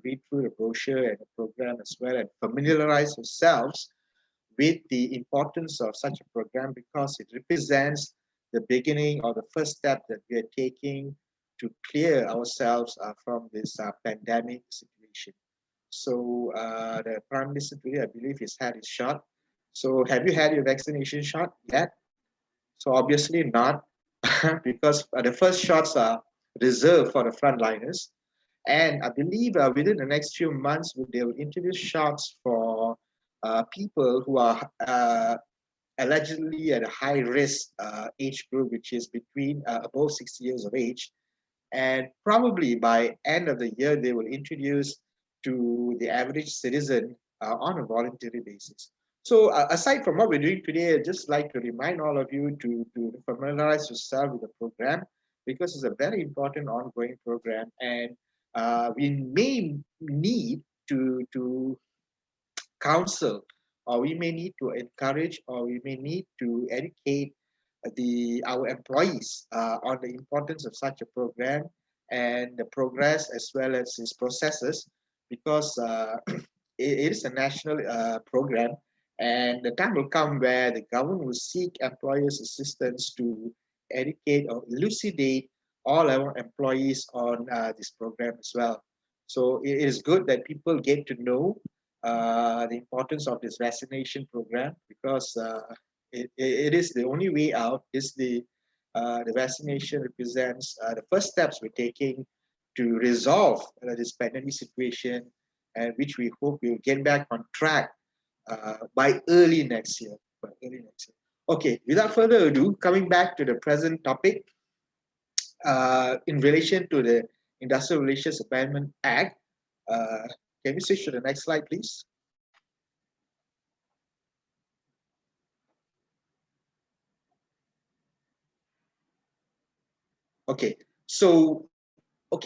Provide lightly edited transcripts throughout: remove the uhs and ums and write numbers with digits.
read through the brochure and the program as well and familiarize yourselves with the importance of such a program because it represents the beginning or the first step that we are taking to clear ourselves from this pandemic situation. So the Prime Minister today, I believe, has had his shot. So have you had your vaccination shot yet? So obviously not, because the first shots are reserved for the frontliners. And I believe within the next few months, they will introduce shots for people who are allegedly at a high risk age group, which is between above 60 years of age. And probably by end of the year, they will introduce to the average citizen on a voluntary basis. So aside from what we're doing today, I'd just like to remind all of you to familiarize yourself with the program because it's a very important ongoing program, and we may need to counsel, or we may need to encourage, or we may need to educate our employees on the importance of such a program and the progress as well as its processes, because it is a national program, and the time will come where the government will seek employers' assistance to educate or elucidate all our employees on this program as well. So it is good that people get to know the importance of this vaccination program, because it is the only way out. Is the vaccination represents the first steps we're taking to resolve this pandemic situation, and which we hope will get back on track by early next year. Okay, without further ado, coming back to the present topic, in relation to the Industrial Relations Amendment Act, uh, can we switch to the next slide, please? Okay, so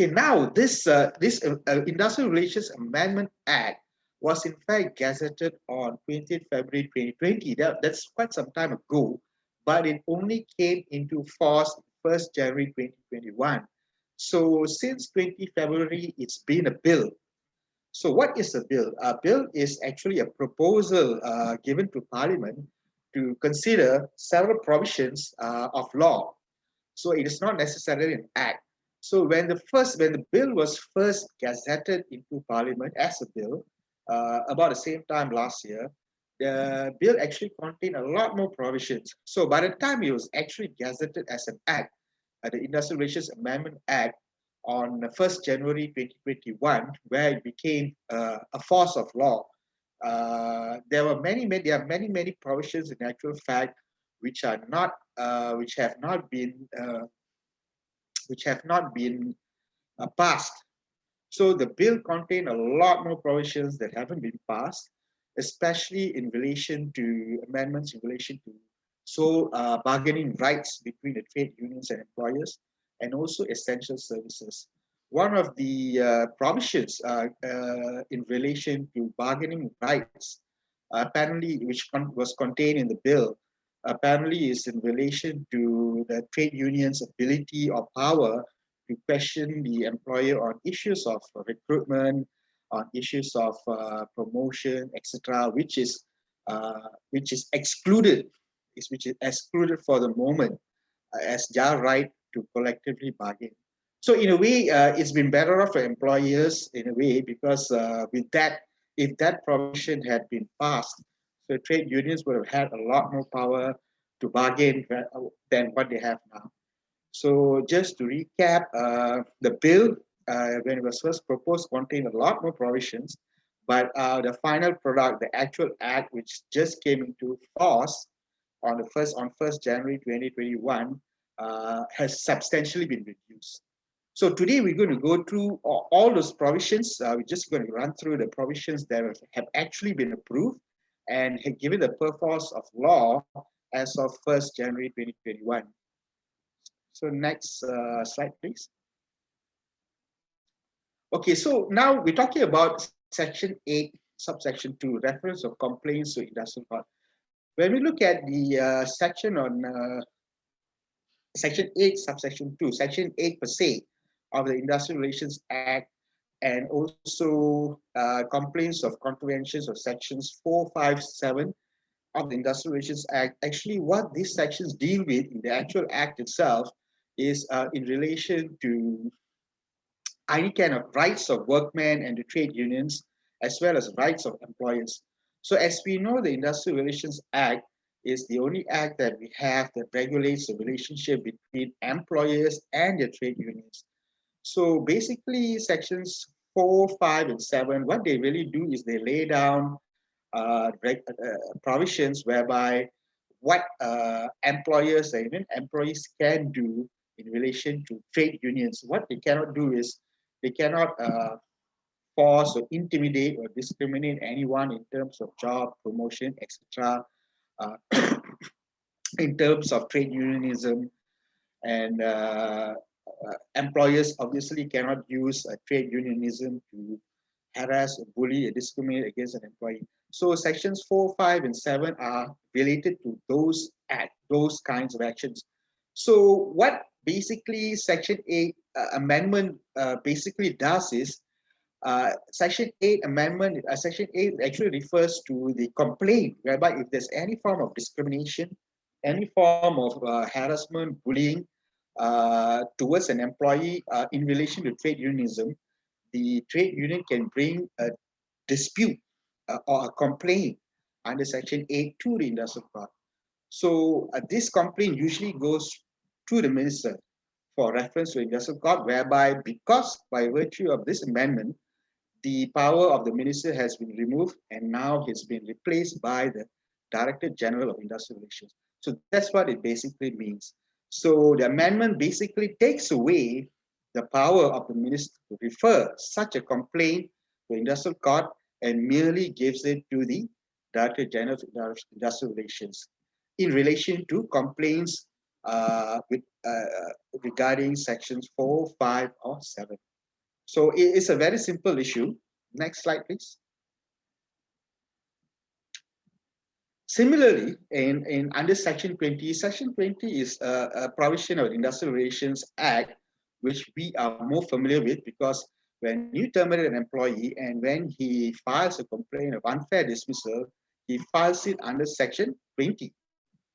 now this Industrial Relations Amendment Act was in fact gazetted on 20th February 2020. That's quite some time ago, but it only came into force 1st January 2021. So since 20 February, it's been a bill. So what is a bill? A bill is actually a proposal given to Parliament to consider several provisions of law. So it is not necessarily an act. So when the bill was first gazetted into Parliament as a bill, about the same time last year, the bill actually contained a lot more provisions. So by the time it was actually gazetted as an act, the Industrial Relations Amendment Act on the 1st January 2021, where it became a force of law, there are many provisions in actual fact which are not which have not been passed. So the bill contained a lot more provisions that haven't been passed, especially in relation to amendments in relation to bargaining rights between the trade unions and employers, and also essential services. One of the provisions in relation to bargaining rights, apparently, was contained in the bill, apparently is in relation to the trade union's ability or power to question the employer on issues of recruitment, on issues of promotion, etc., which is excluded, which is excluded for the moment as their right to collectively bargain. So in a way, it's been better off for employers in a way, because with that, if that provision had been passed, the trade unions would have had a lot more power to bargain than what they have now. So just to recap, the bill, when it was first proposed, contained a lot more provisions, but the final product, the actual act, which just came into force on 1st January 2021, has substantially been reduced. So today we're going to go through all those provisions. We're just going to run through the provisions that have actually been approved and have given the purpose of law as of 1st January 2021. So next slide, please. Okay, so now we're talking about Section 8, subsection 2, reference of complaints to industrial court. When we look at the section on Section 8, subsection 2, Section 8 per se of the Industrial Relations Act and also complaints of contraventions of sections 457 of the Industrial Relations Act. Actually, what these sections deal with in the actual act itself is in relation to any kind of rights of workmen and the trade unions, as well as rights of employers. So as we know, the Industrial Relations Act is the only act that we have that regulates the relationship between employers and their trade unions. So basically, sections 4, 5, and 7, what they really do is they lay down provisions whereby what employers and even employees can do in relation to trade unions. What they cannot do is they cannot force or intimidate or discriminate anyone in terms of job, promotion, etc. Uh, in terms of trade unionism, and employers obviously cannot use trade unionism to harass, bully, or discriminate against an employee. So sections 4, 5, and 7 are related to those kinds of actions. So what basically Section 8 amendment basically does is Section 8 amendment, Section 8 actually refers to the complaint, whereby if there's any form of discrimination, any form of harassment, bullying towards an employee in relation to trade unionism, the trade union can bring a dispute or a complaint under Section 8 to the industrial court. So this complaint usually goes to the minister for reference to industrial court, whereby because by virtue of this amendment, the power of the minister has been removed and now it's been replaced by the Director General of Industrial Relations. So that's what it basically means. So the amendment basically takes away the power of the minister to refer such a complaint to industrial court and merely gives it to the Director General of Industrial Relations in relation to complaints regarding sections 4, 5, or 7. So it's a very simple issue. Next slide, please. Similarly, in under Section 20 is a provision of the Industrial Relations Act, which we are more familiar with because when you terminate an employee and when he files a complaint of unfair dismissal, he files it under Section 20.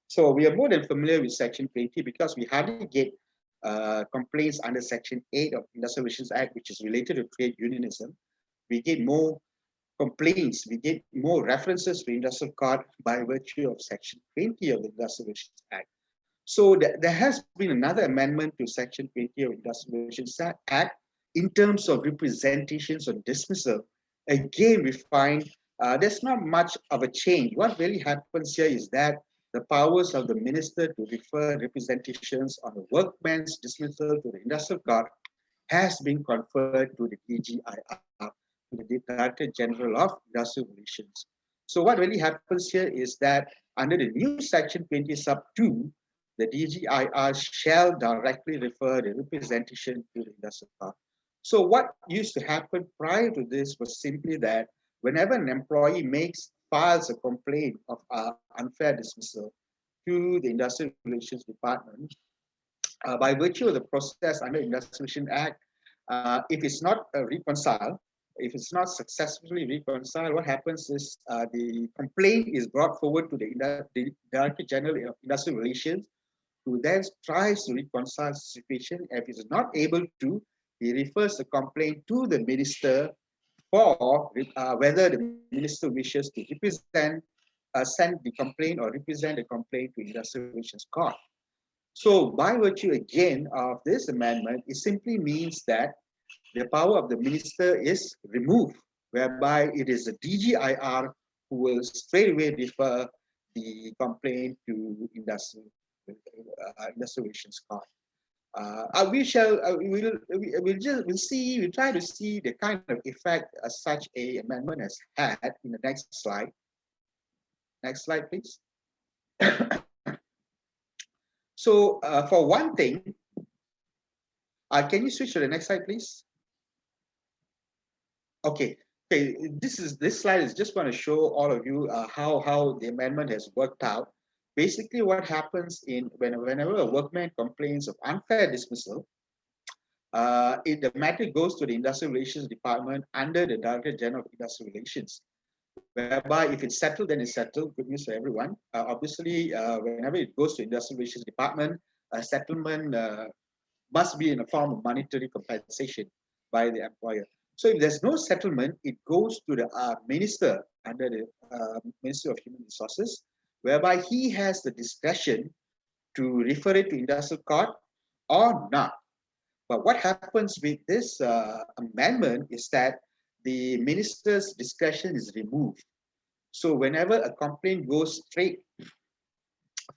So we are more than familiar with Section 20 because we hardly get complaints under Section 8 of Industrial Relations Act, which is related to trade unionism. We get more complaints, we get more references to industrial court by virtue of Section 20 of the Industrial Relations Act. So there has been another amendment to Section 20 of Industrial Relations Act in terms of representations on dismissal. Again, we find there's not much of a change. What really happens here is that the powers of the minister to refer representations on a workman's dismissal to the industrial court has been conferred to the DGIR, the Director General of Industrial Relations. So what really happens here is that under the new Section 20 sub 2, the DGIR shall directly refer the representation to the industrial court. So what used to happen prior to this was simply that whenever an employee files a complaint of unfair dismissal to the Industrial Relations Department, by virtue of the process under Industrial Relations Act, if it's not reconciled, if it's not successfully reconciled, what happens is the complaint is brought forward to the Director General of Industrial Relations, who then tries to reconcile the situation. If he's not able to, he refers the complaint to the minister for whether the minister wishes to represent, send the complaint or represent the complaint to Industrial Relations Court. So by virtue again of this amendment, it simply means that the power of the minister is removed, whereby it is the DGIR who will straight away refer the complaint to Industrial Relations Court. We'll try to see the kind of effect such a amendment has had in the next slide. Next slide, please. So for one thing, can you switch to the next slide, please? Okay. This slide is just going to show all of you how the amendment has worked out. Basically, what happens whenever a workman complains of unfair dismissal, the matter goes to the Industrial Relations Department under the Director General of Industrial Relations, whereby if it's settled, then it's settled. Good news for everyone. Obviously, whenever it goes to Industrial Relations Department, a settlement must be in a form of monetary compensation by the employer. So if there's no settlement, it goes to the minister under the Ministry of Human Resources, whereby he has the discretion to refer it to industrial court or not. But what happens with this amendment is that the minister's discretion is removed. So whenever a complaint goes straight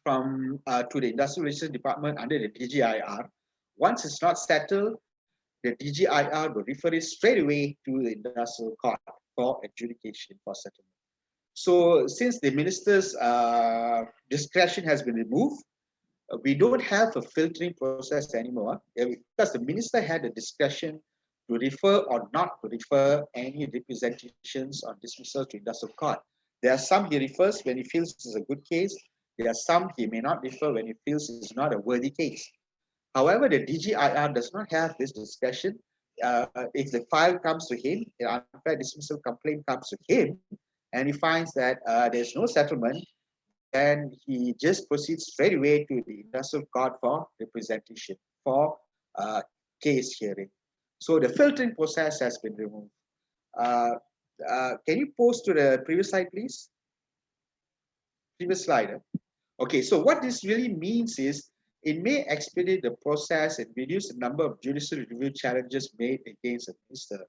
from to the Industrial Relations Department under the DGIR, once it's not settled, the DGIR will refer it straight away to the industrial court for adjudication for settlement. So since the minister's discretion has been removed, we don't have a filtering process anymore because the minister had the discretion to refer or not to refer any representations on dismissal to industrial court. There are some he refers when he feels it's a good case. There are some he may not refer when he feels it's not a worthy case. However, the DGIR does not have this discretion. If the file comes to him, the unfair dismissal complaint comes to him, and he finds that there's no settlement, then he just proceeds straight away to the industrial court for representation, for case hearing. So the filtering process has been removed. Can you post to the previous slide, please? Previous slide. Okay, so what this really means is it may expedite the process and reduce the number of judicial review challenges made against a minister.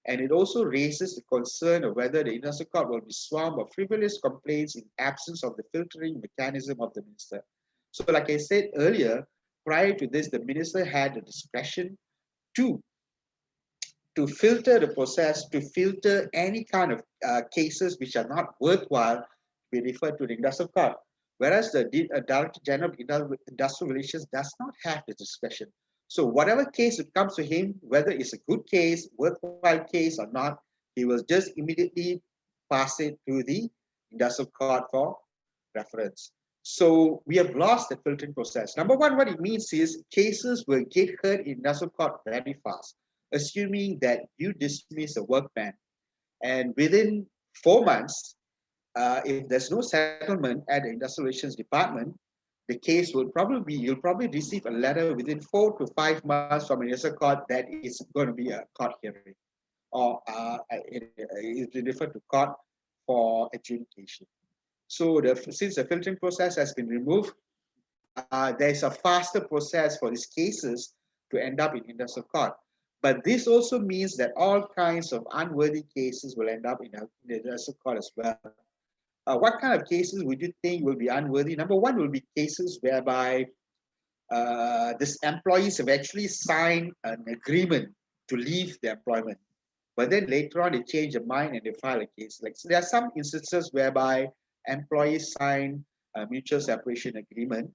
And it also raises the concern of whether the industrial court will be swamped of frivolous complaints in absence of the filtering mechanism of the minister. So like I said earlier, prior to this, the minister had the discretion to filter the process, to filter any kind of cases which are not worthwhile to be referred to the industrial court. Whereas the Director General of Industrial Relations does not have the discretion. So whatever case it comes to him, whether it's a good case, worthwhile case or not, he will just immediately pass it to the industrial court for reference. So we have lost the filtering process. Number one, what it means is cases will get heard in industrial court very fast, assuming that you dismiss a workman. And within 4 months, if there's no settlement at the Industrial Relations Department, the case will probably be, you'll probably receive a letter within 4 to 5 months from an industrial court that is going to be a court hearing, or it is referred to court for adjudication. So since the filtering process has been removed, there's a faster process for these cases to end up in industrial court. But this also means that all kinds of unworthy cases will end up in the industrial court as well. What kind of cases would you think will be unworthy? Number one will be cases whereby these employees have actually signed an agreement to leave their employment, but then later on they change their mind and they file a case. Like, so there are some instances whereby employees sign a mutual separation agreement.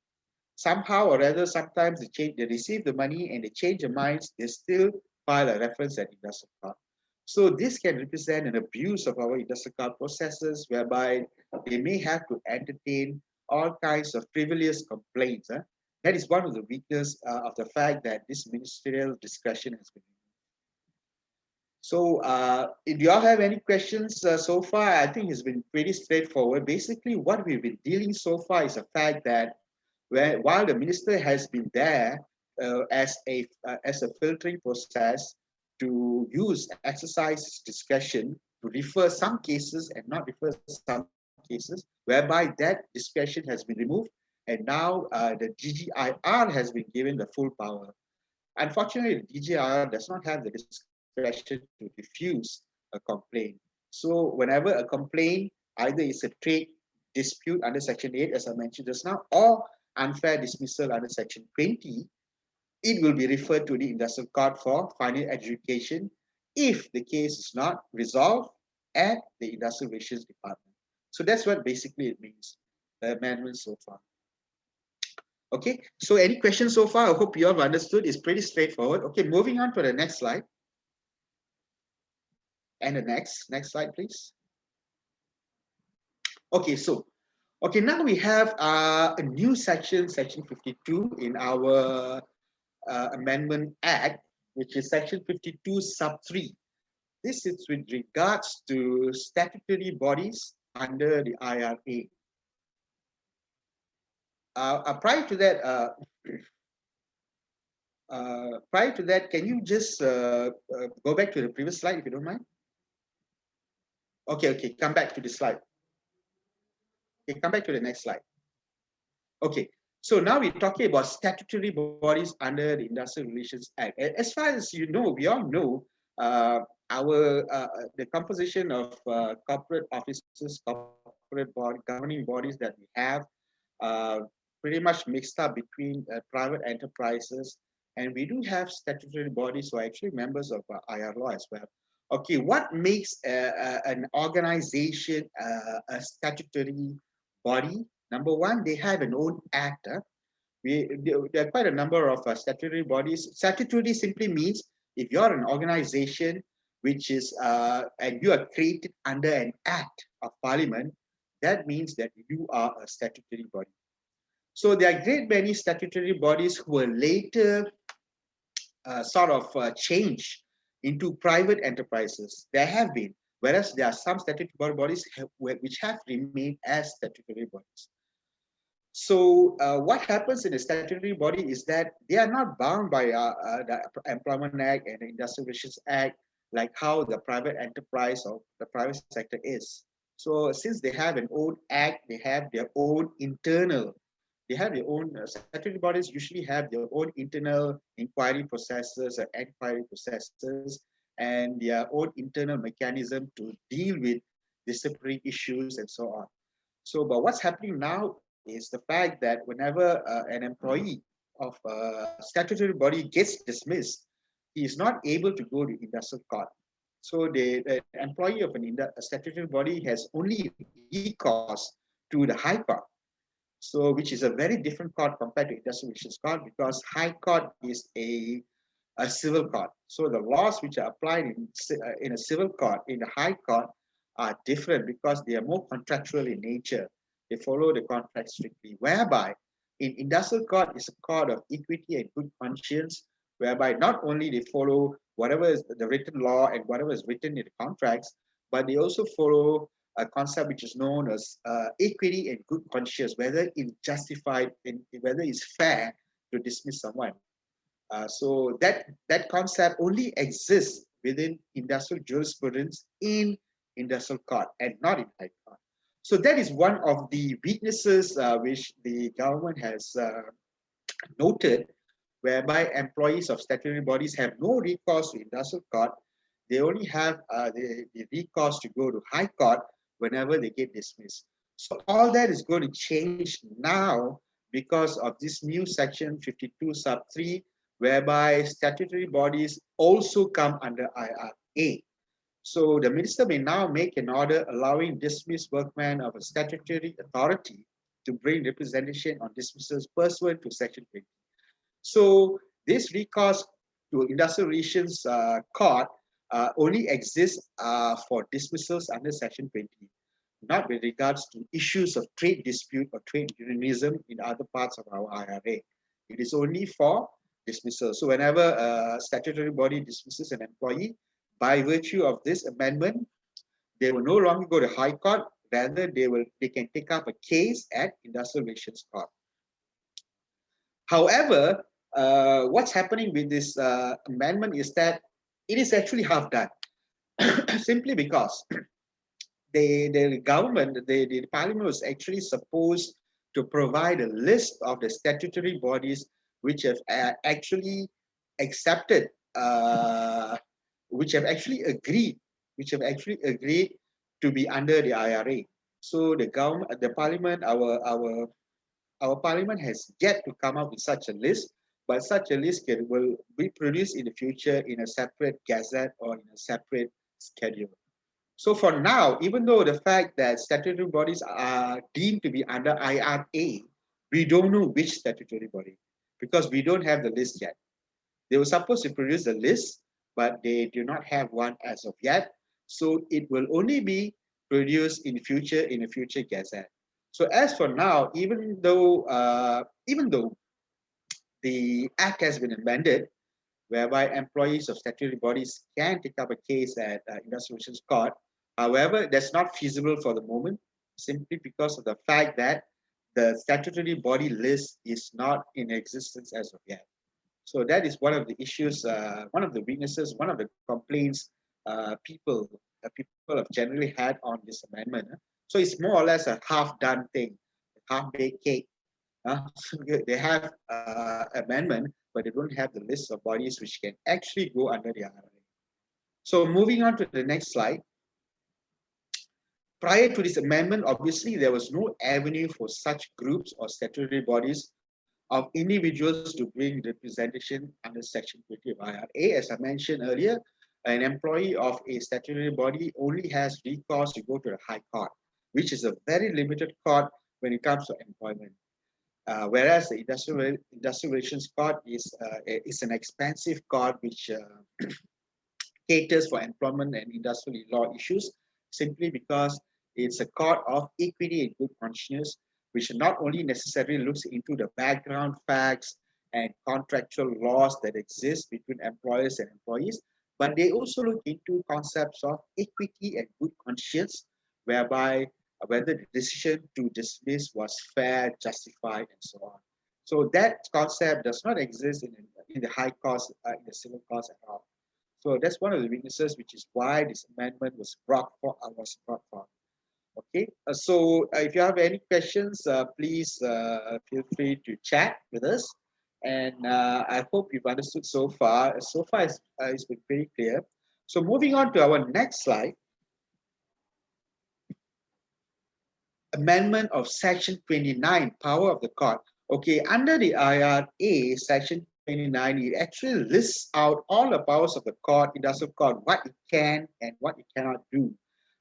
Somehow or other, sometimes they receive the money and they change their minds, they still file a reference at industrial court. So this can represent an abuse of our industrial court processes, whereby they may have to entertain all kinds of frivolous complaints. That is one of the weaknesses of the fact that this ministerial discretion has been removed. So do you all have any questions so far? I think it's been pretty straightforward. Basically, what we've been dealing so far is the fact that while the minister has been there as a filtering process to exercise discretion to refer some cases and not refer some cases, whereby that discretion has been removed, and now the DGIR has been given the full power. Unfortunately, the DGIR does not have the discretion to refuse a complaint. So whenever a complaint either is a trade dispute under Section 8, as I mentioned just now, or unfair dismissal under Section 20, it will be referred to the industrial court for final adjudication if the case is not resolved at the Industrial Relations Department. So that's what basically it means, the amendment so far. Okay, so any questions so far? I hope you have understood. It's pretty straightforward. Okay, moving on to the next slide. And the next slide, please. Okay, so now we have a new section, Section 52 in our Amendment Act, which is section 52 sub 3. This is with regards to statutory bodies under the IRA. Prior to that, can you just go back to the previous slide if you don't mind? Okay, come back to the slide. Okay, come back to the next slide. Okay, so now we're talking about statutory bodies under the Industrial Relations Act. As far as you know, we all know the composition of corporate offices, corporate governing bodies that we have, pretty much mixed up between private enterprises, and we do have statutory bodies who are actually members of IR law as well. Okay, what makes an organization a statutory body? Number one, they have an own act. There are quite a number of statutory bodies. Statutory simply means if you're an organization which is and you are created under an act of parliament, that means that you are a statutory body. So there are great many statutory bodies who were later changed into private enterprises. There have been, whereas there are some statutory bodies which have remained as statutory bodies. So what happens in a statutory body is that they are not bound by the Employment Act and the Industrial Relations Act like how the private enterprise or the private sector is. So since they have an own act, they have their own internal, they have their own, statutory bodies usually have their own internal inquiry processes and inquiry processes and their own internal mechanism to deal with disciplinary issues and so on. So, but what's happening now is the fact that whenever an employee of a statutory body gets dismissed, he is not able to go to industrial court. So the employee of a statutory body has only recourse to the High Court. So, which is a very different court compared to industrial relations court, because High Court is a civil court. So the laws which are applied in a civil court, in the High Court, are different because they are more contractual in nature. They follow the contract strictly, whereby in industrial court is a court of equity and good conscience, whereby not only they follow whatever is the written law and whatever is written in the contracts, but they also follow a concept which is known as equity and good conscience, whether it's justified, whether it's fair to dismiss someone. So that concept only exists within industrial jurisprudence in industrial court and not in High Court. So that is one of the weaknesses which the government has noted, whereby employees of statutory bodies have no recourse to industrial court. They only have the recourse to go to High Court whenever they get dismissed. So all that is going to change now because of this new section 52 sub 3, whereby statutory bodies also come under IRA. So the minister may now make an order allowing dismissed workmen of a statutory authority to bring representation on dismissals pursuant to section 20. So this recourse to industrial relations court only exists for dismissals under section 20, not with regards to issues of trade dispute or trade unionism in other parts of our IRA. It is only for dismissal. So whenever a statutory body dismisses an employee, by virtue of this amendment, they will no longer go to High Court, rather they can take up a case at Industrial Relations Court. However, what's happening with this amendment is that it is actually half done, simply because the government, the parliament was actually supposed to provide a list of the statutory bodies which have actually accepted, which have actually agreed to be under the IRA. So the government, the parliament, our parliament has yet to come up with such a list, but such a list will be produced in the future in a separate gazette or in a separate schedule. So for now, even though the fact that statutory bodies are deemed to be under IRA, we don't know which statutory body because we don't have the list yet. They were supposed to produce a list, but they do not have one as of yet. So it will only be produced in a future gazette. So as for now, even though the act has been amended, whereby employees of statutory bodies can take up a case at Industrial Relations Court. However, that's not feasible for the moment, simply because of the fact that the statutory body list is not in existence as of yet. So that is one of the issues, one of the weaknesses, one of the complaints people have generally had on this amendment. So it's more or less a half-done thing, half-baked cake. So they have amendment, but they don't have the list of bodies which can actually go under the IRA. So moving on to the next slide. Prior to this amendment, obviously, there was no avenue for such groups or statutory bodies of individuals to bring representation under Section 20 of IRA. As I mentioned earlier, an employee of a statutory body only has recourse to go to the High Court, which is a very limited court when it comes to employment. Whereas the Industrial Relations Court is an expensive court which caters for employment and industrial law issues, simply because it's a court of equity and good conscience, which not only necessarily looks into the background facts and contractual laws that exist between employers and employees, but they also look into concepts of equity and good conscience, whereby whether the decision to dismiss was fair, justified, and so on. So that concept does not exist in the high cost, in the civil courts at all. So that's one of the weaknesses, which is why this amendment was brought for. Okay, if you have any questions, please feel free to chat with us. And I hope you've understood so far. So far, it's been pretty clear. So moving on to our next slide. Amendment of Section 29, Power of the Court. Okay, under the IRA, Section 29, it actually lists out all the powers of the court, industrial court, what it can and what it cannot do.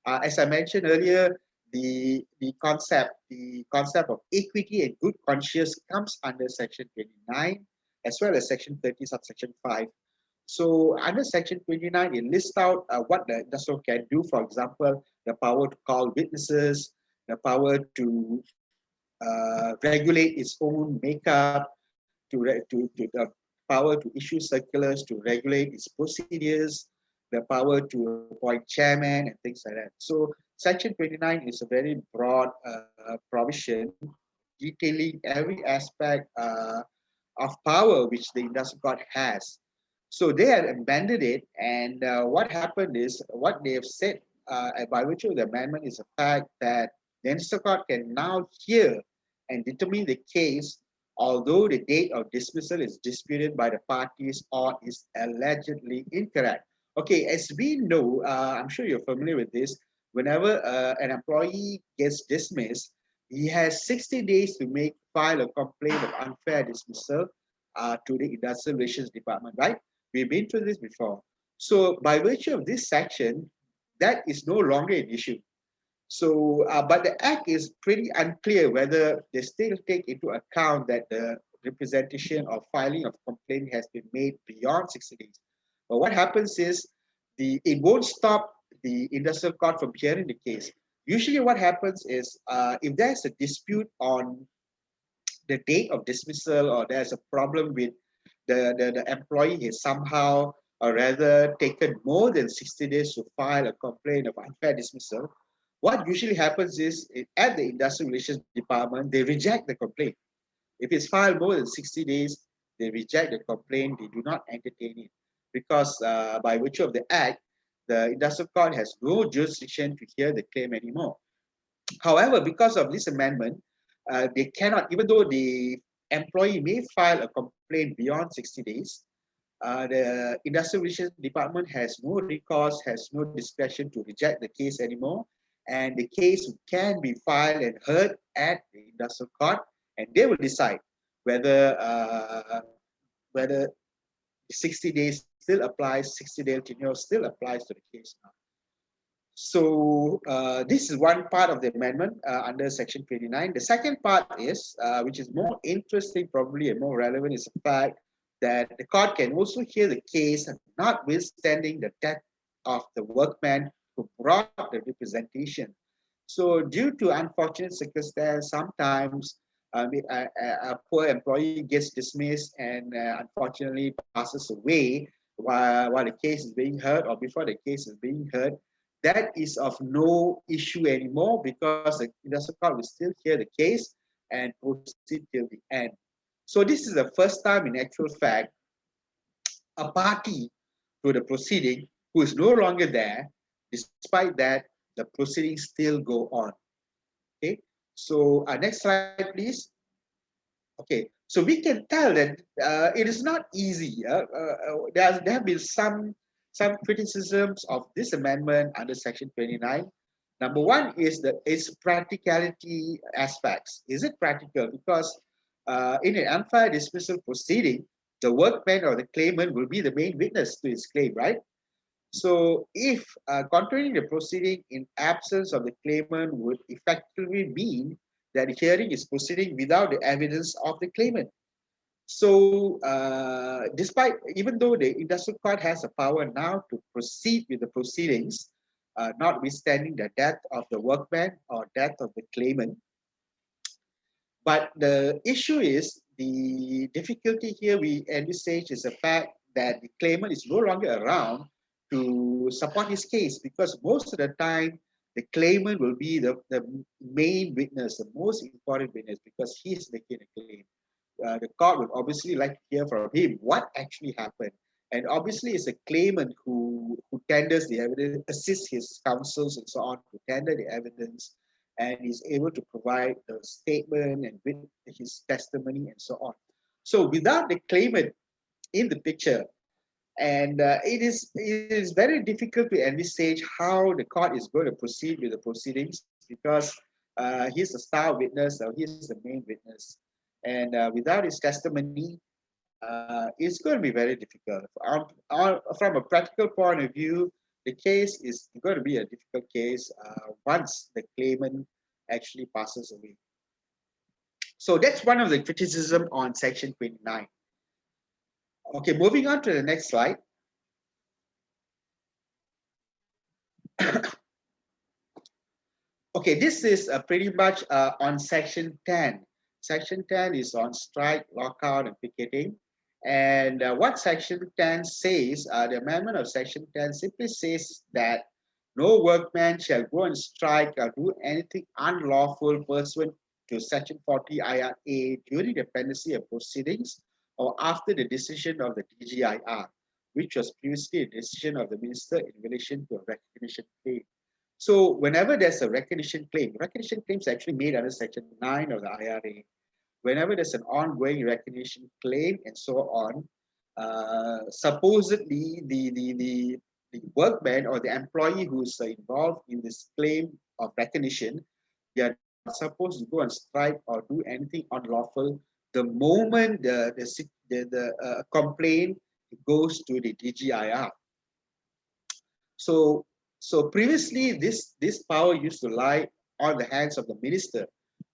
As I mentioned earlier, the concept of equity and good conscience comes under Section 29, as well as Section 30, subsection 5. So under Section 29, it lists out what the industrial can do. For example, the power to call witnesses, the power to regulate its own makeup, to the power to issue circulars, to regulate its procedures, the power to appoint chairman and things like that. So Section 29 is a very broad provision detailing every aspect of power which the industrial court has. So they have amended it, and what happened is, what they have said by virtue of the amendment is the fact that the industrial court can now hear and determine the case, although the date of dismissal is disputed by the parties or is allegedly incorrect. Okay, as we know, I'm sure you're familiar with this, whenever an employee gets dismissed, he has 60 days to file a complaint of unfair dismissal to the Industrial Relations Department, right? We've been through this before. So by virtue of this section, that is no longer an issue. So, but the Act is pretty unclear whether they still take into account that the representation or filing of complaint has been made beyond 60 days. But what happens is it won't stop the industrial court from hearing the case. Usually what happens is if there's a dispute on the date of dismissal, or there's a problem with the employee is somehow or rather taken more than 60 days to file a complaint of unfair dismissal, what usually happens is at the Industrial Relations Department, they reject the complaint. If it's filed more than 60 days, they reject the complaint, they do not entertain it. Because by virtue of the Act, the Industrial Court has no jurisdiction to hear the claim anymore. However, because of this amendment, they cannot, even though the employee may file a complaint beyond 60 days, the Industrial Relations Department has no recourse, has no discretion to reject the case anymore, and the case can be filed and heard at the Industrial Court, and they will decide whether whether 60 days still applies, 60-day tenure still applies to the case now. So this is one part of the amendment under Section 29. The second part is, which is more interesting probably and more relevant, is the fact that the court can also hear the case notwithstanding the death of the workman who brought the representation. So due to unfortunate circumstances, sometimes a poor employee gets dismissed and unfortunately passes away while the case is being heard or before the case is being heard, that is of no issue anymore because the industrial court will still hear the case and proceed till the end. So this is the first time in actual fact a party to the proceeding who is no longer there, despite that the proceedings still go on. Okay, so next slide, please. Okay, so we can tell that it is not easy. There have been some criticisms of this amendment under Section 29. Number one is its practicality aspects. Is it practical? Because in an unfair dismissal proceeding, the workman or the claimant will be the main witness to his claim, right? So if continuing the proceeding in absence of the claimant would effectively mean that the hearing is proceeding without the evidence of the claimant. So despite, even though the industrial court has the power now to proceed with the proceedings, notwithstanding the death of the workman or death of the claimant, but the issue is the difficulty here we envisage is the fact that the claimant is no longer around to support his case because most of the time the claimant will be the main witness, the most important witness because he's making a claim. The court would obviously like to hear from him what actually happened. And obviously it's a claimant who tenders the evidence, assists his counsels and so on to tender the evidence and is able to provide the statement and with his testimony and so on. So without the claimant in the picture, and it is very difficult to envisage how the court is going to proceed with the proceedings because he's a star witness or he's the main witness. And without his testimony, it's going to be very difficult. From a practical point of view, the case is going to be a difficult case once the claimant actually passes away. So that's one of the criticism on Section 29. Okay, moving on to the next slide. Okay, this is pretty much on Section 10. Section 10 is on strike, lockout, and picketing. And what Section 10 says, the amendment of Section 10 simply says that no workman shall go on strike or do anything unlawful pursuant to Section 40 IRA during the pendency of proceedings or after the decision of the DGIR, which was previously a decision of the minister in relation to a recognition claim. So whenever there's a recognition claim is actually made under Section 9 of the IRA. Whenever there's an ongoing recognition claim and so on, supposedly the workman or the employee who's involved in this claim of recognition, they are not supposed to go on strike or do anything unlawful the moment the complaint goes to the DGIR. So previously, this power used to lie on the hands of the minister.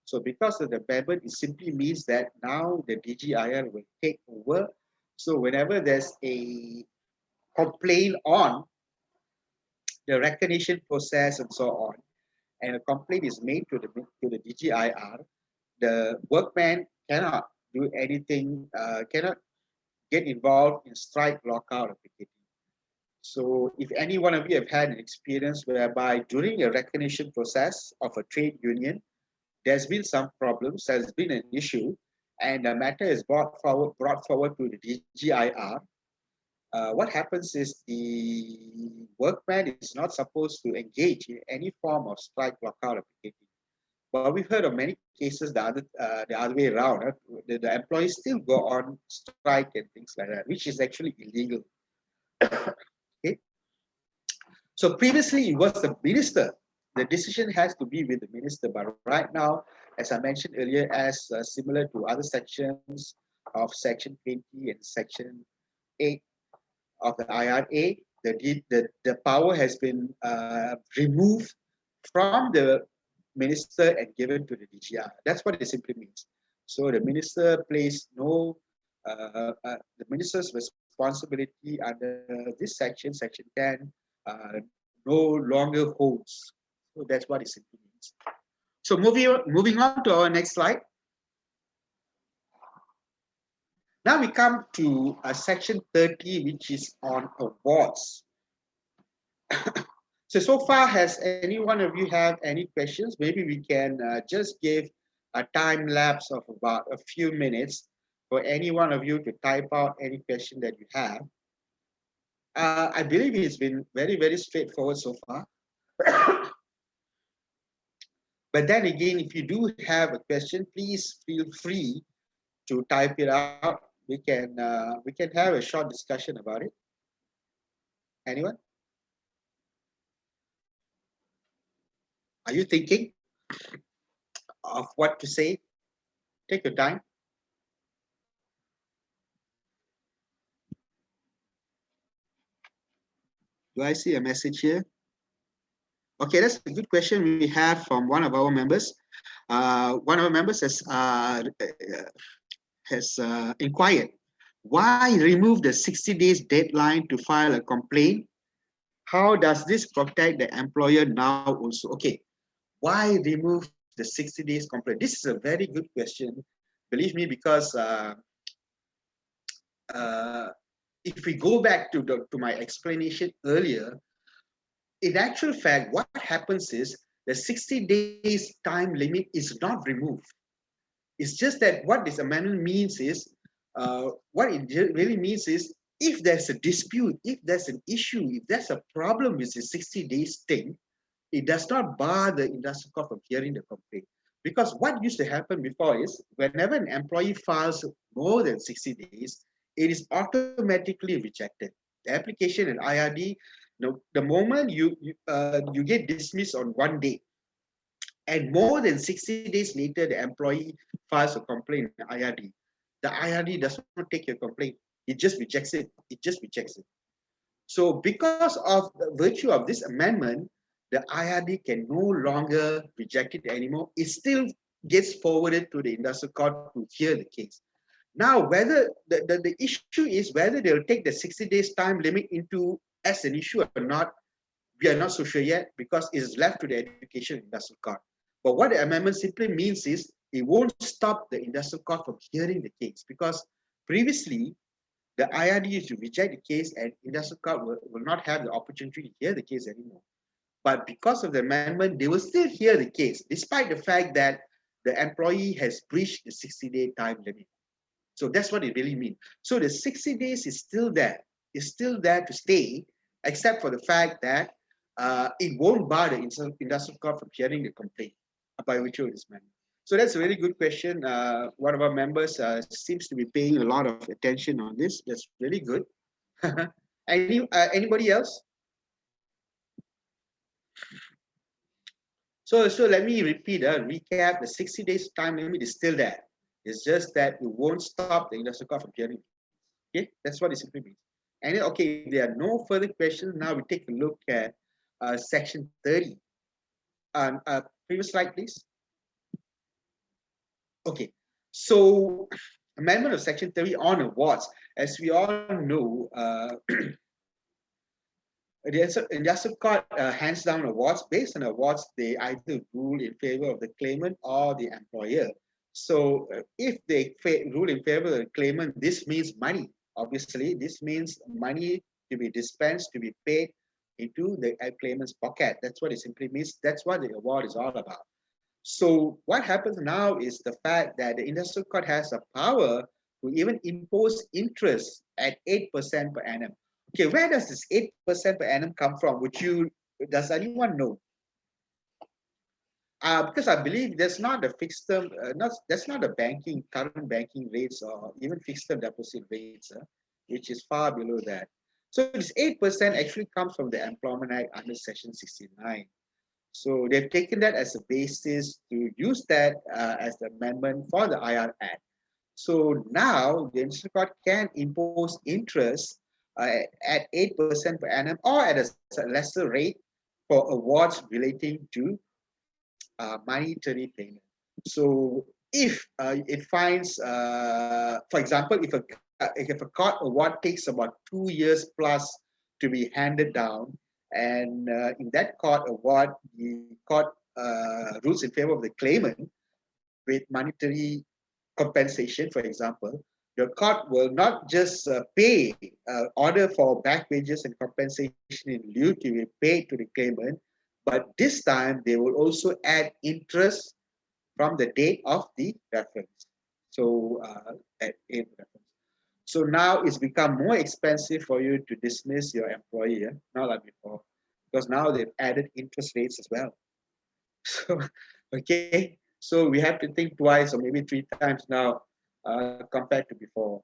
So because of the amendment, it simply means that now the DGIR will take over. So whenever there's a complaint on the recognition process and so on, and a complaint is made to the DGIR, the workman cannot do anything, cannot get involved in strike, lockout, or picketing. So if any one of you have had an experience whereby during a recognition process of a trade union, there's been some problems, there's been an issue, and the matter is brought forward to the DGIR, what happens is the workman is not supposed to engage in any form of strike, lockout, or picketing. But we've heard of many cases the other way around. The employees still go on strike and things like that, which is actually illegal. Okay. So previously it was the minister. The decision has to be with the minister. But right now, as I mentioned earlier, as similar to other sections of Section 20 and Section 8 of the IRA, the power has been removed from the minister and given to the DGR. That's what it simply means. So the minister plays the minister's responsibility under this section, Section 10, no longer holds. So that's what it simply means. So moving on to our next slide. Now we come to section 30, which is on awards. So far, has any one of you have any questions? Maybe we can just give a time lapse of about a few minutes for any one of you to type out any question that you have. I believe it's been very, very straightforward so far. But then again, if you do have a question, please feel free to type it out. We can have a short discussion about it. Anyone? Are you thinking of what to say? Take your time. Do I see a message here? Okay, that's a good question we have from one of our members. One of our members has inquired, why remove the 60 days deadline to file a complaint? How does this protect the employer now also? Okay, why remove the 60 days complaint? This is a very good question. Believe me, because if we go back to my explanation earlier, in actual fact, what happens is the 60 days time limit is not removed. It's just that what this amendment means is, what it really means is, if there's a dispute, if there's an issue, if there's a problem with the 60 days thing, it does not bar the industrial court from hearing the complaint. Because what used to happen before is, whenever an employee files more than 60 days, it is automatically rejected. The application in IRD, the moment you get dismissed on one day, and more than 60 days later, the employee files a complaint in IRD, the IRD does not take your complaint. It just rejects it. It just rejects it. So because of the virtue of this amendment, the IRD can no longer reject it anymore. It still gets forwarded to the industrial court to hear the case. Now, whether the issue is whether they'll take the 60 days time limit into as an issue or not, we are not so sure yet, because it is left to the education industrial court. But what the amendment simply means is, it won't stop the industrial court from hearing the case, because previously the IRD used to reject the case and industrial court will not have the opportunity to hear the case anymore. But because of the amendment, they will still hear the case, despite the fact that the employee has breached the 60-day time limit. So that's what it really means. So the 60 days is still there. It's still there to stay, except for the fact that it won't bar the industrial court from hearing the complaint by virtue of this amendment. So that's a really good question. One of our members seems to be paying a lot of attention on this. That's really good. Anybody else? So let me repeat, recap. The 60 days time limit is still there. It's just that it won't stop the industrial court from hearing. Okay, that's what it simply means. And okay, if there are no further questions, now we take a look at section 30. Previous slide, please. Okay, so amendment of section 30 on awards. As we all know, the industrial court hands down awards. Based on awards, they either rule in favor of the claimant or the employer. So if they rule in favor of the claimant, this means money. Obviously, this means money to be dispensed, to be paid into the claimant's pocket. That's what it simply means. That's what the award is all about. So what happens now is the fact that the industrial court has a power to even impose interest at 8% per annum. Okay, where does this 8% per annum come from? Does anyone know? Because I believe there's not a fixed term, that's not a current banking rates or even fixed term deposit rates, which is far below that. So this 8% actually comes from the Employment Act under Section 69. So they've taken that as a basis to use that as the amendment for the IR Act. So now the industrial court can impose interest at 8% per annum or at a lesser rate for awards relating to monetary payment. So if it finds, for example, if a court award takes about 2 years plus to be handed down, and in that court award, the court rules in favor of the claimant with monetary compensation, for example, the court will not just pay order for back wages and compensation in lieu to be paid to the claimant, but this time they will also add interest from the date of the reference. So at in reference. So now it's become more expensive for you to dismiss your employee, not like before, because now they've added interest rates as well. So, okay, so we have to think twice or maybe three times now compared to before.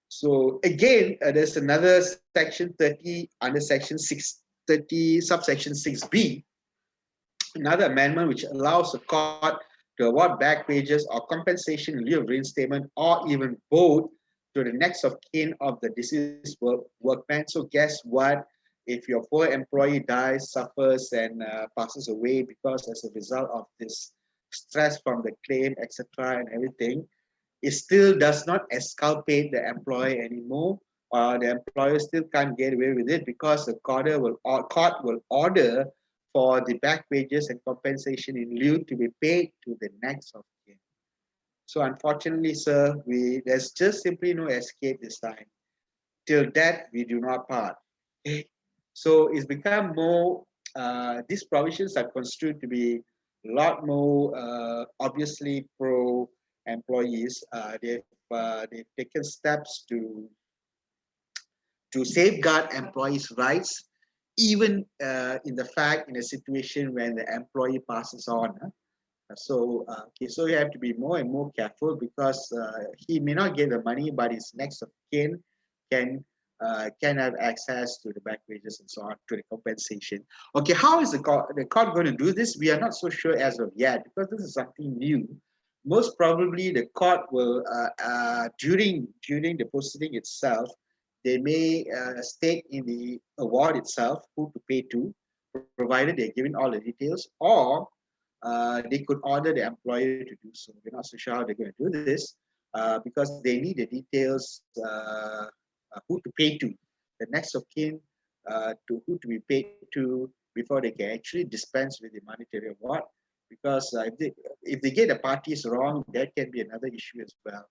So again, there's another section 30 under section 630 subsection 6b, another amendment which allows the court to award back wages or compensation in lieu of reinstatement or even both to the next of kin of the deceased workman. So guess what? If your poor employee dies, suffers, and passes away because as a result of this stress from the claim, etc., and everything, it still does not exculpate the employer anymore. The employer still can't get away with it because the court will order for the back wages and compensation in lieu to be paid to the next of kin. So unfortunately, sir, there's just simply no escape this time. Till death, we do not part. Okay? So it's become more, these provisions are construed to be a lot more obviously pro employees. They've taken steps to safeguard employees' rights, even in a situation when the employee passes on. So you have to be more and more careful because he may not get the money, but his next of kin can can have access to the back wages and so on, to the compensation. Okay, how is the court going to do this? We are not so sure as of yet because this is something new. Most probably, the court will during the proceeding itself, they may state in the award itself who to pay to, provided they're given all the details, or they could order the employer to do so. We're not so sure how they're going to do this because they need the details who to pay to, the next of kin to who to be paid to before they can actually dispense with the monetary award. Because if they get the parties wrong, that can be another issue as well.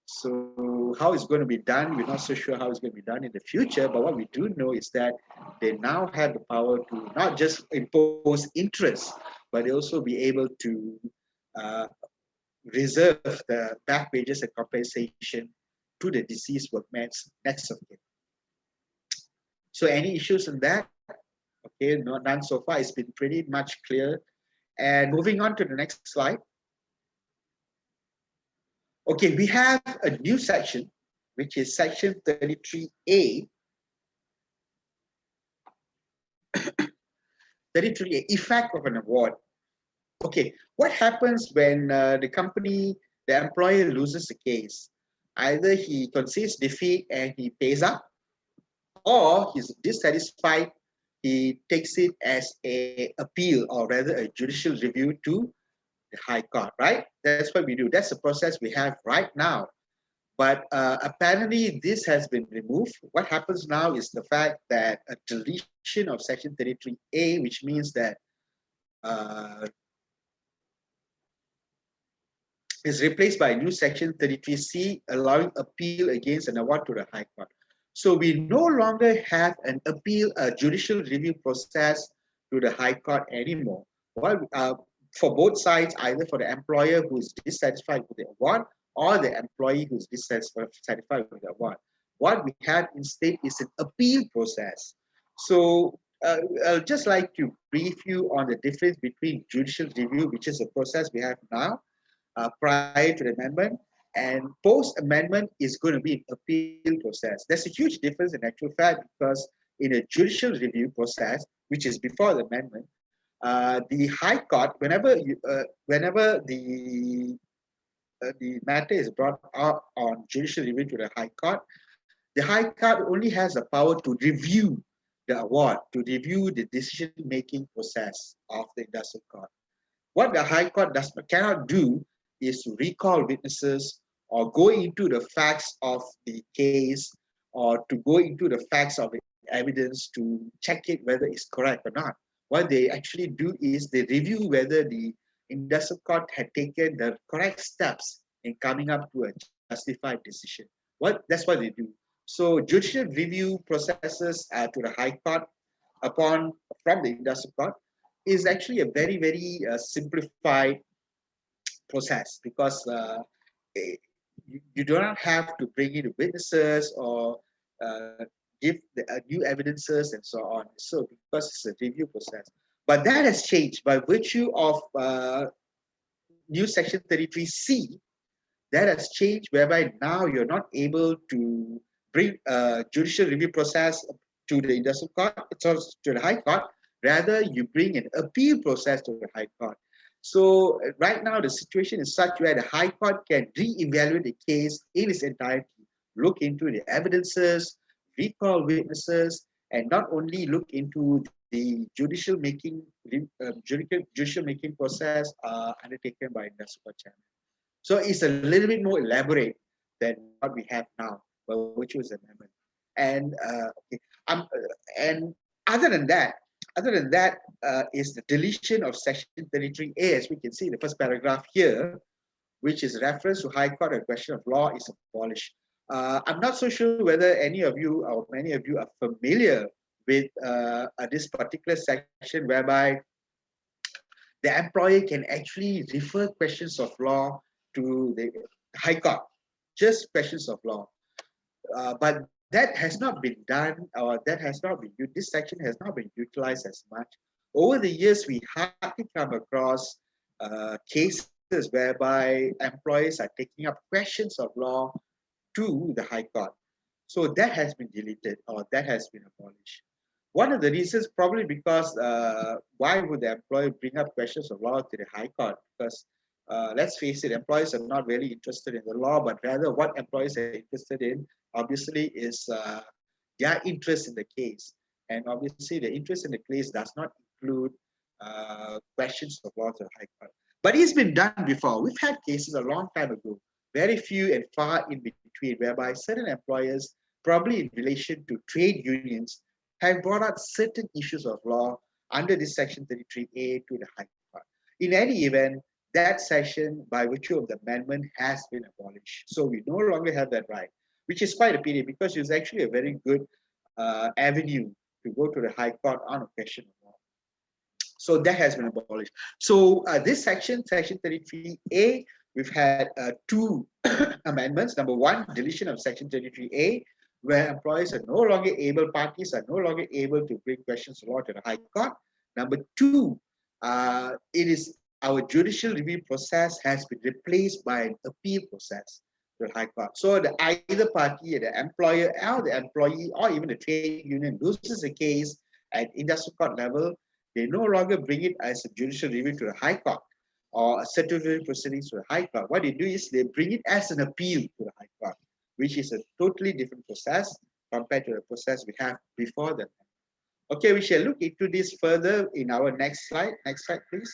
So how it's going to be done, we're not so sure how it's going to be done in the future. But what we do know is that they now have the power to not just impose interest, but they also be able to uh, reserve the back wages and compensation to the deceased workman's next of kin. So any issues in that? Okay, no, none so far. It's been pretty much clear. And moving on to the next slide. Okay, we have a new section, which is section 33A. 33A, effect of an award. Okay, what happens when the employer loses a case? Either he concedes defeat and he pays up, or he's dissatisfied, he takes it as a appeal or rather a judicial review to the High Court, right? That's what we do. That's the process we have right now. But apparently this has been removed. What happens now is the fact that a deletion of section 33A, which means that uh, is replaced by a new section 33C, allowing appeal against an award to the High Court. So we no longer have an appeal, a judicial review process to the High Court anymore. Well, for both sides, either for the employer who is dissatisfied with the award or the employee who is dissatisfied with the award. What we have instead is an appeal process. So I'll just like to brief you on the difference between judicial review, which is a process we have now, prior to the amendment, and post-amendment is going to be an appeal process. There's a huge difference in actual fact because in a judicial review process, which is before the amendment, the High Court, whenever the matter is brought up on judicial review to the High Court only has the power to review the award, to review the decision-making process of the industrial court. What the High Court cannot do is to recall witnesses or go into the facts of the case or to go into the facts of the evidence to check it whether it's correct or not. What they actually do is they review whether the industrial court had taken the correct steps in coming up to a justified decision. That's what they do. So judicial review processes to the High Court upon from the Industrial Court is actually a very simplified process because you do not have to bring in witnesses or give new evidences and so on. So because it's a review process, but that has changed by virtue of new Section 33C. That has changed, whereby now you're not able to bring a judicial review process to the industrial court, to the High Court. Rather, you bring an appeal process to the High Court. So right now, the situation is such where the High Court can re-evaluate the case in its entirety, look into the evidences, recall witnesses, and not only look into the judicial making process undertaken by industrial court chairman. So it's a little bit more elaborate than what we have now, which was amendment. And okay, and other than that, is the deletion of Section 33A, as we can see in the first paragraph here, which is reference to High Court and question of law is abolished. I'm not so sure whether any of you or many of you are familiar with this particular section whereby the employer can actually refer questions of law to the High Court, just questions of law. But that has not been done, or that has not been, this section has not been utilized as much. Over the years, we hardly come across cases whereby employers are taking up questions of law to the High Court. So that has been deleted or that has been abolished. One of the reasons probably because why would the employer bring up questions of law to the High Court? Because let's face it, employers are not really interested in the law, but rather what employers are interested in, obviously, is their interest in the case. And obviously, the interest in the case does not include questions of law to the High Court. But it's been done before. We've had cases a long time ago, very few and far in between, whereby certain employers, probably in relation to trade unions, have brought out certain issues of law under this Section 33A to the High Court. In any event, that section, by virtue of the amendment, has been abolished. So we no longer have that right, which is quite a pity because it's actually a very good avenue to go to the High Court on a question of law. So that has been abolished. So this section, Section 33A, we've had two amendments. Number one, deletion of Section 33A, where employees are no longer able, parties are no longer able to bring questions of law to the High Court. Number two, it is our judicial review process has been replaced by an appeal process to the High Court. So the either party, the employer or the employee or even the trade union loses a case at industrial court level, they no longer bring it as a judicial review to the High Court or a statutory proceedings to the High Court. What they do is they bring it as an appeal to the High Court, which is a totally different process compared to the process we have before that. Okay, we shall look into this further in our next slide. Next slide, please.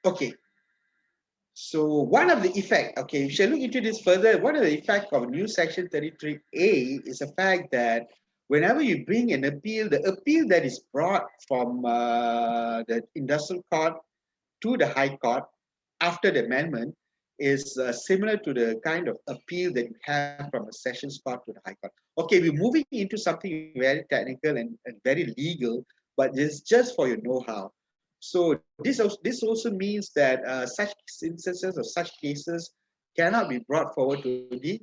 Okay. So one of the effect, okay, we shall look into this further. One of the effect of new Section 33A is the fact that whenever you bring an appeal, the appeal that is brought from the industrial court to the High Court after the amendment is similar to the kind of appeal that you have from a sessions court to the High Court. Okay, we're moving into something very technical and very legal, but this is just for your know-how. So this also means that such instances or such cases cannot be brought forward to the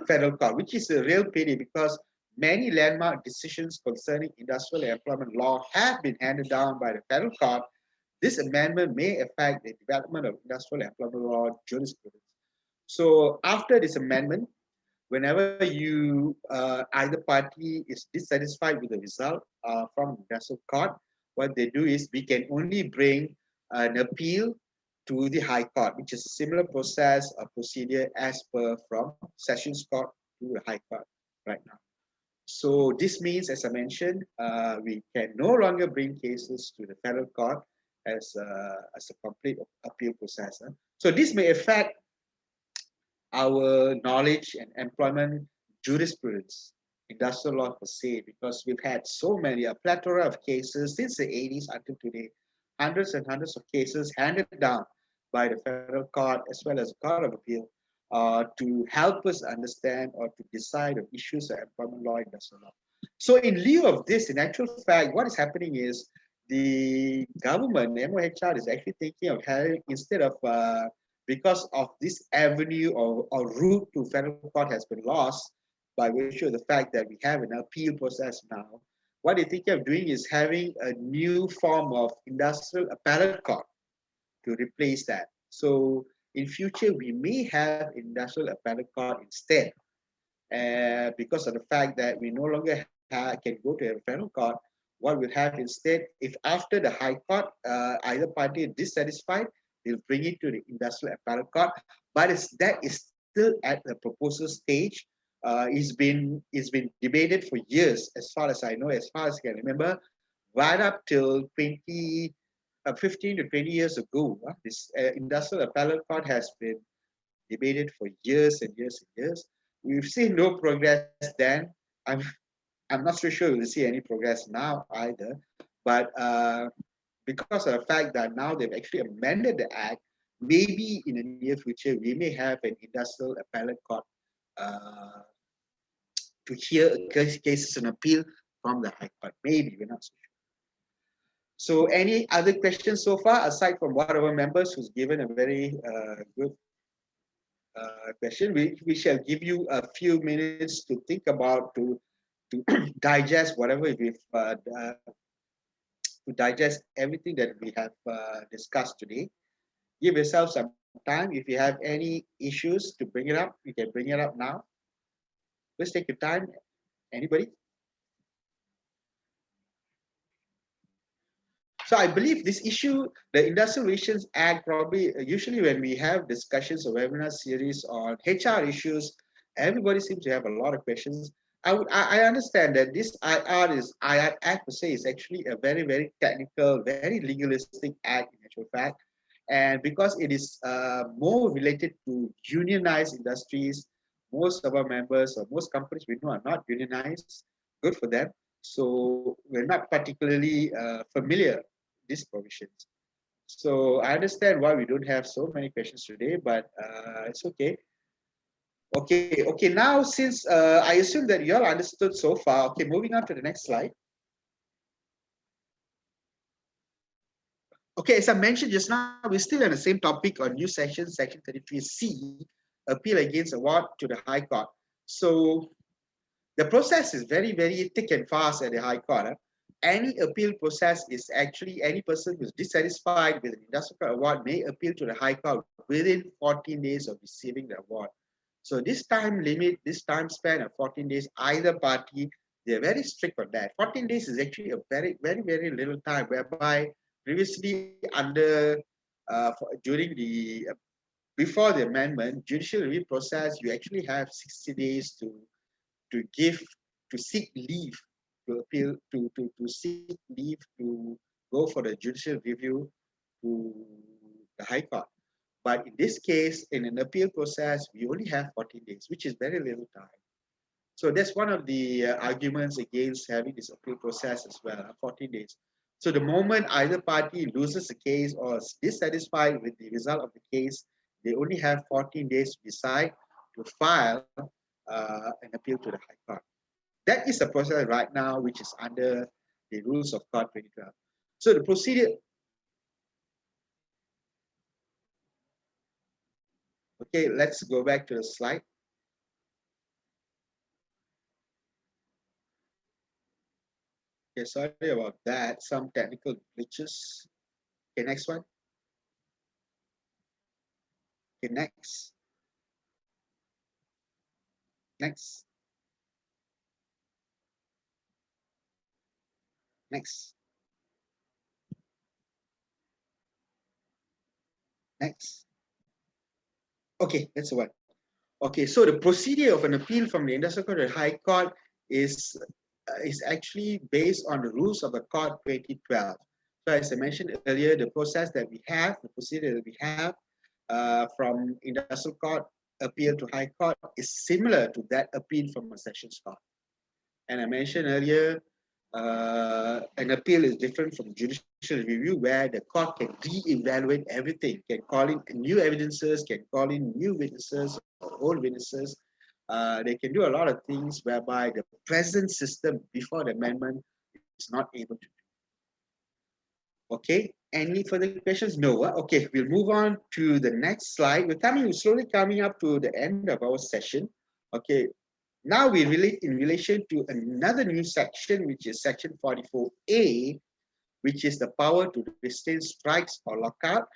federal court, which is a real pity because many landmark decisions concerning industrial and employment law have been handed down by the federal court. This amendment may affect the development of industrial and employment law jurisprudence. So after this amendment, whenever you either party is dissatisfied with the result from the industrial court, what they do is we can only bring an appeal to the High Court, which is a similar process or procedure as per from Sessions Court to the High Court right now. So this means, as I mentioned, we can no longer bring cases to the federal court as a complete appeal process. So this may affect our knowledge and employment jurisprudence, industrial law per se, because we've had so many, a plethora of cases since the 80s until today, hundreds and hundreds of cases handed down by the federal court as well as the Court of Appeal to help us understand or to decide on issues of employment law and industrial law. So in lieu of this, in actual fact, what is happening is the government, MOHR, is actually thinking of having, instead of, because of this avenue or route to federal court has been lost by virtue of the fact that we have an appeal process now, what they're thinking of doing is having a new form of industrial appellate court to replace that. So in future, we may have industrial appellate court instead, because of the fact that we no longer can go to a federal court. What we'll have instead, if after the high court, either party is dissatisfied, they'll bring it to the industrial appellate court. But that is still at the proposal stage. It's been debated for years, as far as I know, as far as I can remember, right up till 15 to 20 years ago. This industrial appellate court has been debated for years and years and years. We've seen no progress then. I'm not so sure we'll see any progress now either. But because of the fact that now they've actually amended the act, maybe in the near future we may have an industrial appellate court uh, to hear cases and appeal from the High Court. Maybe we're not so sure. So, any other questions so far, aside from one of our members who's given a very good question? We shall give you a few minutes to think about, to digest whatever we've to digest everything that we have discussed today. Give yourself some time. If you have any issues to bring it up, you can bring it up now. Let's take your time. Anybody? So I believe this issue, the Industrial Relations Act, probably usually when we have discussions or webinar series on HR issues, everybody seems to have a lot of questions. I understand that this IR Act per se is actually a very, very technical, very legalistic act in actual fact. And because it is more related to unionized industries, most of our members or most companies we know are not unionized. Good for them. So we're not particularly familiar these provisions. So I understand why we don't have so many questions today, but it's okay. Okay. Now, since I assume that you all understood so far, okay, moving on to the next slide. Okay, as I mentioned just now, we're still on the same topic on new section 33C, appeal against award to the High Court. So the process is very, very thick and fast at the High Court. Any appeal process is actually any person who's dissatisfied with an industrial award may appeal to the High Court within 14 days of receiving the award. So this time limit, this time span of 14 days, either party, they're very strict on that. 14 days is actually a very, very, very little time, whereby previously during the before the amendment, judicial review process, you actually have 60 days to give, to seek leave, to appeal, to seek leave to go for the judicial review to the High Court. But in this case, in an appeal process, we only have 14 days, which is very little time. So that's one of the arguments against having this appeal process as well, 14 days. So the moment either party loses the case or is dissatisfied with the result of the case, they only have 14 days to decide to file an appeal to the High Court. That is the process right now, which is under the rules of court 2012. So the procedure. Okay, let's go back to the slide. Okay, sorry about that. Some technical glitches. Okay, next one. Okay, next. Next. Next. Next. Okay, that's the one. Okay, so the procedure of an appeal from the Industrial Court to the High Court is actually based on the rules of the Court 2012. So as I mentioned earlier, the process that we have, the procedure that we have from Industrial Court appeal to High Court is similar to that appeal from a Sessions Court. And I mentioned earlier, An appeal is different from judicial review, where the court can re-evaluate everything, can call in new evidences, can call in new witnesses or old witnesses. They can do a lot of things whereby the present system before the amendment is not able to. Okay, any further questions? No. Okay, we'll move on to the next slide. We're slowly coming up to the end of our session. Okay, now we relate in relation to another new section, which is section 44A, which is the power to restrain strikes or lockout.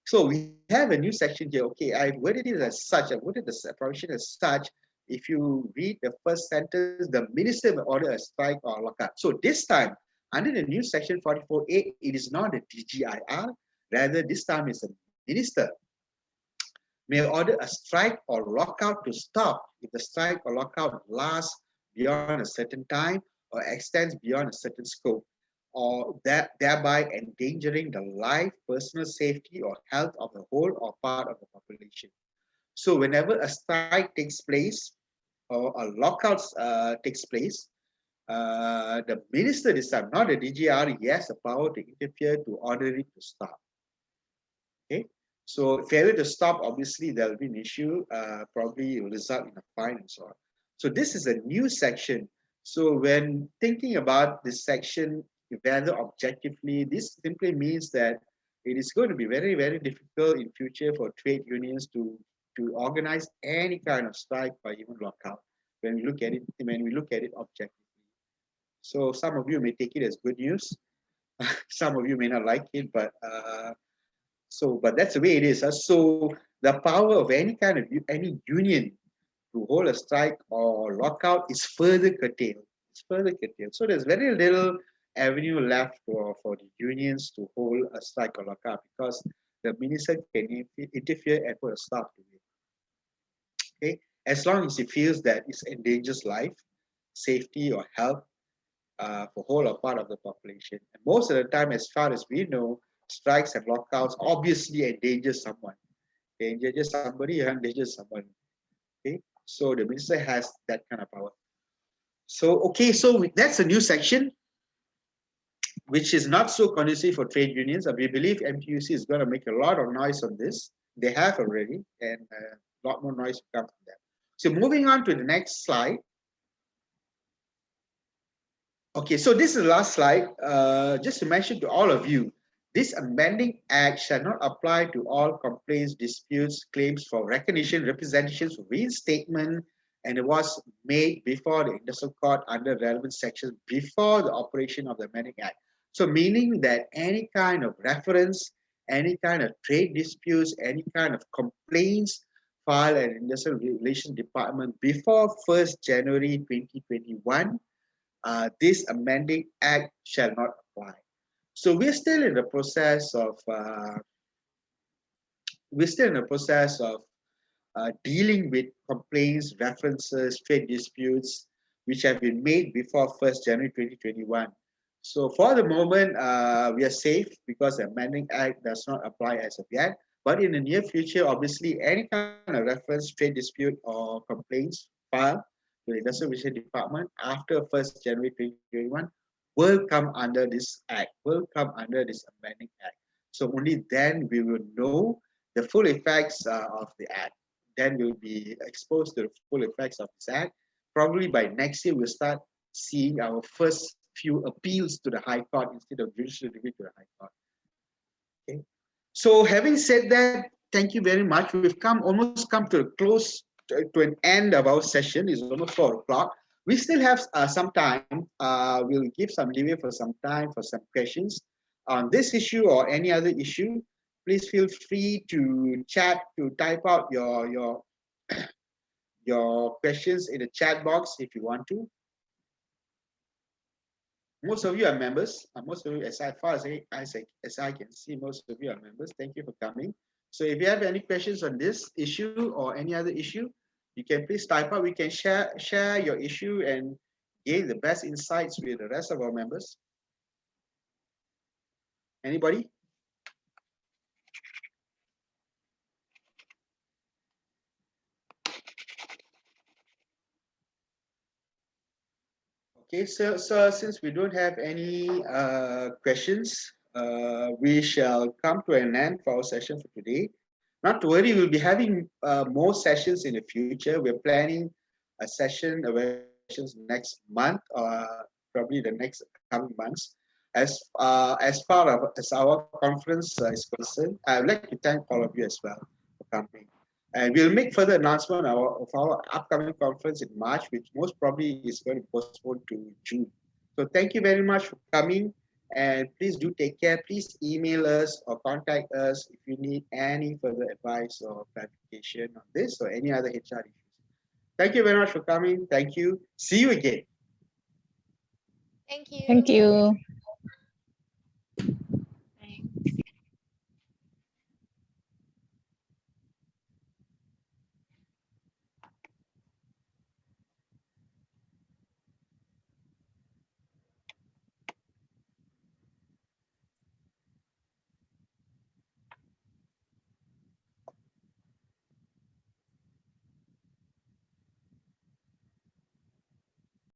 So we have a new section here. Okay, I worded it as such. I worded the provision as such. If you read the first sentence, the minister may order a strike or lockout. So this time, under the new section 44A, it is not the DGIR. Rather, this time it's a minister may order a strike or lockout to stop if the strike or lockout lasts beyond a certain time or extends beyond a certain scope, or that thereby endangering the life, personal safety, or health of the whole or part of the population. So whenever a strike takes place or a lockout takes place, the minister this time, not the DGR, he has the power to interfere to order it to stop. Okay, so failure to stop, obviously there will be an issue, probably will result in a fine and so on. So this is a new section. So when thinking about this section, rather objectively, this simply means that it is going to be very, very difficult in future for trade unions to organize any kind of strike or even lockout when we look at it objectively. So some of you may take it as good news. Some of you may not like it, but that's the way it is. So the power of any kind of any union to hold a strike or lockout is further curtailed. It's further curtailed. So there's very little avenue left for the unions to hold a strike or lockout because the minister can interfere and put a stop to it. Okay, as long as he feels that it endangers life, safety, or health for whole or part of the population. And most of the time, as far as we know, strikes and lockouts obviously endanger someone. They endanger somebody, you endanger someone. Okay, so the minister has that kind of power. So okay, so that's a new section which is not so conducive for trade unions. We believe MTUC is going to make a lot of noise on this. They have already, and a lot more noise will come from them. So moving on to the next slide. Okay, so this is the last slide. Just to mention to all of you, this amending act shall not apply to all complaints, disputes, claims for recognition, representations, reinstatement, and it was made before the industrial court under relevant sections before the operation of the amending act. So meaning that any kind of reference, any kind of trade disputes, any kind of complaints filed at Industrial Relations Department before 1st January 2021, this amending act shall not apply. So we're still in the process of dealing with complaints, references, trade disputes, which have been made before 1st January 2021. So for the moment, we are safe because the amending act does not apply as of yet. But in the near future, obviously, any kind of reference, trade dispute, or complaints filed to the Industrial Relations Department after 1st January 2021 will come under this act, will come under this amending act. So only then we will know the full effects of the act. Then we'll be exposed to the full effects of this act. Probably by next year, we'll start seeing our first few appeals to the High Court instead of judicial review to the High Court. Okay. So having said that, thank you very much. We've almost come to a close to an end of our session. It's almost 4 o'clock. We still have some time. We'll give some leeway for some time for some questions on this issue or any other issue. Please feel free to chat, to type out your questions in the chat box if you want to. Most of you are members. Most of you, as far as I can see, most of you are members. Thank you for coming. So if you have any questions on this issue or any other issue, you can please type out. We can share your issue and gain the best insights with the rest of our members. Anybody? Okay, so since we don't have any questions, we shall come to an end for our session for today. Not to worry, we'll be having more sessions in the future. We're planning a session, a variety of sessions next month, or probably the next coming months. As far as our conference is concerned, I would like to thank all of you as well for coming. And we'll make further announcement of our upcoming conference in March, which most probably is going to postpone to June. So thank you very much for coming. And please do take care. Please email us or contact us if you need any further advice or clarification on this or any other HR issues. Thank you very much for coming. Thank you. See you again. Thank Thank you. you.